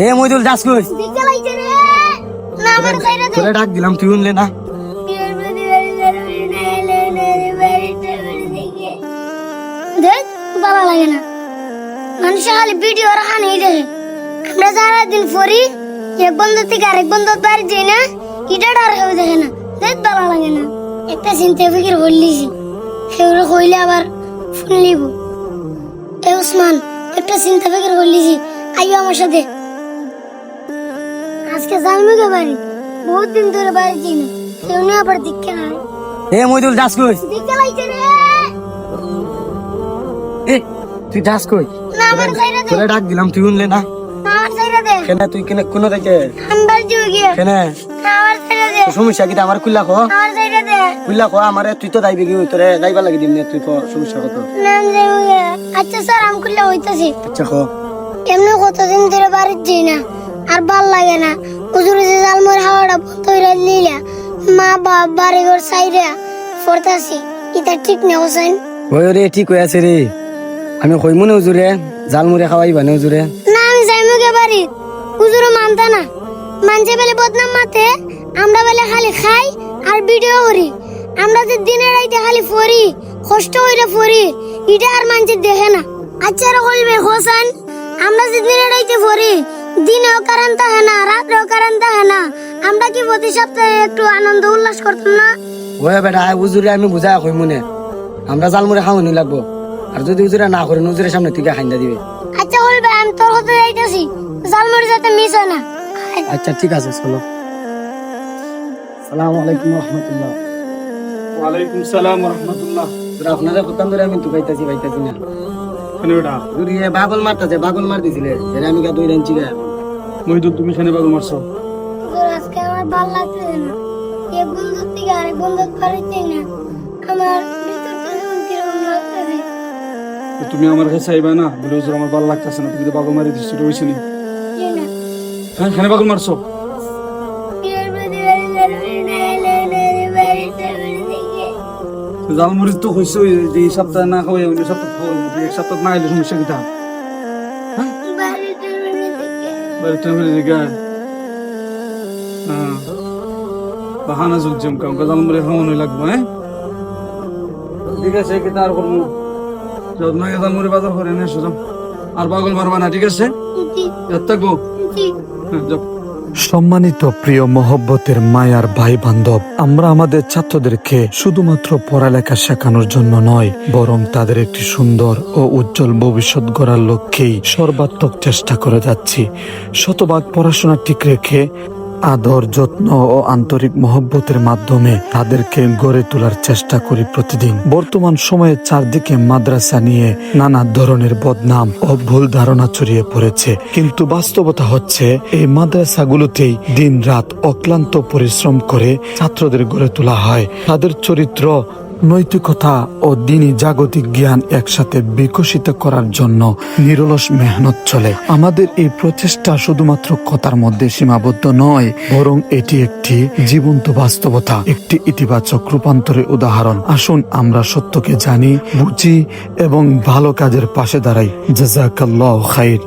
এ মইদুল যাস কই? দিকে লাইছে রে না আমার সাইরা দে তোরে ডাক দিলাম তুই শুনলে না। দেখ ভালো লাগে না মানুষ খালি ভিডিও রাখা নেই দেখে আমরা সারাদিন ফরি এক বন্ধু থেকে আরেক বন্ধু বাড়ি যাই না এটা আর কেউ দেখে না দেখ ভালো লাগে না একটা চিন্তা ফিকির বললিছি সেগুলো কইলে আবার ফোন লিব এ উসমান একটা চিন্তা ফিকির বললিছি আইও আমার সাথে আজকে জানবো বাড়ি বহুত দিন ধরে বাড়ি যাই না কেউ না আবার দিকে না এ মইদুল যাস কই? দিকে লাইছে রে এ তুই যাস কই? না আমার সাইরা দে তোরে ডাক দিলাম তুই শুনলে না। আমার সাইরা দে কেন তুই কেন কোন থেকে আমি বাড়ি যাই গিয়ে কেন আমার সাইরা দে সমস্যা কি আমার কুল্লা কো? আমার সাইরা দে কুল্লা কো আমারে তুই তো যাইবি কি তোরে যাইবা লাগি দিম না তুই কো সমস্যা কত? নাম যাই গিয়ে আচ্ছা স্যার আমি খুলে হইতাছি আচ্ছা কো। এমনি কতদিন ধরে বাড়ি যাই না আর ভাল লাগে না হুজুরে যে জালমুড়ি হাওয়াটা বন্ধ হইরা লিলা মা বাপ বাড়ি ঘর সাইরা পড়তাছি এটা ঠিক না হোসেন ওই রে ঠিক হয়ে আছে রে আমি কইমু না হুজুরে জালমুড়ি খাওয়াইবা না হুজুরে। না আমি যাইমু গে বাড়ি হুজুরে মানতা না মানছে বেলে বদনাম মাতে আমরা বেলে খালি খাই আর ভিডিও করি আমরা যে দিনে রাইতে খালি ফরি কষ্ট হইরা ফরি এটা আর মানছে দেখে না আচ্ছা রে কইবে হোসেন আমরা যে দিনে রাইতে ফরি দিনেও কারণ থাকে না রাত্রেও কারণ থাকে না আমরা কি প্রতি সপ্তাহে একটু আনন্দ উল্লাস করতাম না ওই বেটা হুজুরে আমি বুঝা কইমু না আমরা জালমুড়ি খাওয়ানি লাগবো আর যদি হুজুরে না করেন হুজুরের সামনে তুই খাইন্দা দিবে। আচ্ছা কইবে আমি তোর হতে যাইতাছি জালমুড়ি যাতে মিস হয় না আচ্ছা ঠিক আছে চলো। সালাম আলাইকুম রহমতুল্লাহ। ওয়ালাইকুম সালাম রহমতুল্লাহ। আপনারা কোথান ধরে আমি তো পাইতাছি না কেন বেটা হুজুর ইয়ে বাগল মারতাছে বাগল মার দিছিলে এর আমি কা দুই রাঞ্চি গা মহিদুল তুমি কেন বাগল মারছো? হুজুর আজকে আমার ভালো লাগতেছে না এক বন্ধু থেকে আরেক বন্ধু বাড়িতে না আমার ভিতর থেকে কিরকম লাগতেছে তুমি আমার কাছে আইবা না বলে হুজুর আমার ভালো লাগতেছে না তুমি তো বাগল মারি দিচ্ছ রয়েছে নি জি না হ্যাঁ কেন বাগল মারছো? জালমরিচ তো হয়েছে যে এই সপ্তাহে না খাওয়াই অন্য সপ্তাহ খাওয়াই এক সপ্তাহ না এলে সমস্যা কিতা বাড়িতে ফিরে জায়গা হ্যাঁ বাহানা জুগজম কাম জালমরি খাওয়ানো লাগবে হ্যাঁ ঠিক আছে কিতা আর করবো যত্ন জালমরি বাজার করে নিয়ে এসো আর পাগল মারবা না ঠিক আছে থাকবো হ্যাঁ যাও। সম্মানিত প্রিয় মহব্বতের মায়ার ভাই বান্ধব, আমরা আমাদের ছাত্রদেরকে শুধুমাত্র পড়ালেখা শেখানোর জন্য নয়, বরং তাদের একটি সুন্দর ও উজ্জ্বল ভবিষ্যৎ গড়ার লক্ষ্যেই সর্বাত্মক চেষ্টা করে যাচ্ছি। শতভাগ পড়াশোনা ঠিক রেখে আদর, যত্ন ও আন্তরিক মহব্বতের মাধ্যমে তাদেরকে গড়ে তোলার চেষ্টা করি প্রতিদিন। বর্তমান সময়ে চারদিকে মাদ্রাসা নিয়ে নানা ধরনের বদনাম ও ভুল ধারণা ছড়িয়ে পড়েছে, কিন্তু বাস্তবতা হচ্ছে এই মাদ্রাসাগুলোতেই দিন রাত অক্লান্ত পরিশ্রম করে ছাত্রদের গড়ে তোলা হয়। তাদের চরিত্র, নৈতিকতা ও দিনী জাগতিক জ্ঞান একসাথে বিকশিত করার জন্য নিরলস মেহনত চলে। আমাদের এই প্রচেষ্টা শুধুমাত্র কথার মধ্যে সীমাবদ্ধ নয়, বরং এটি একটি জীবন্ত বাস্তবতা, একটি ইতিবাচক রূপান্তরের উদাহরণ। আসুন আমরা সত্যকে জানি, বুঝি এবং ভালো কাজের পাশে দাঁড়াই। জাযাকাল্লাহু খাইর।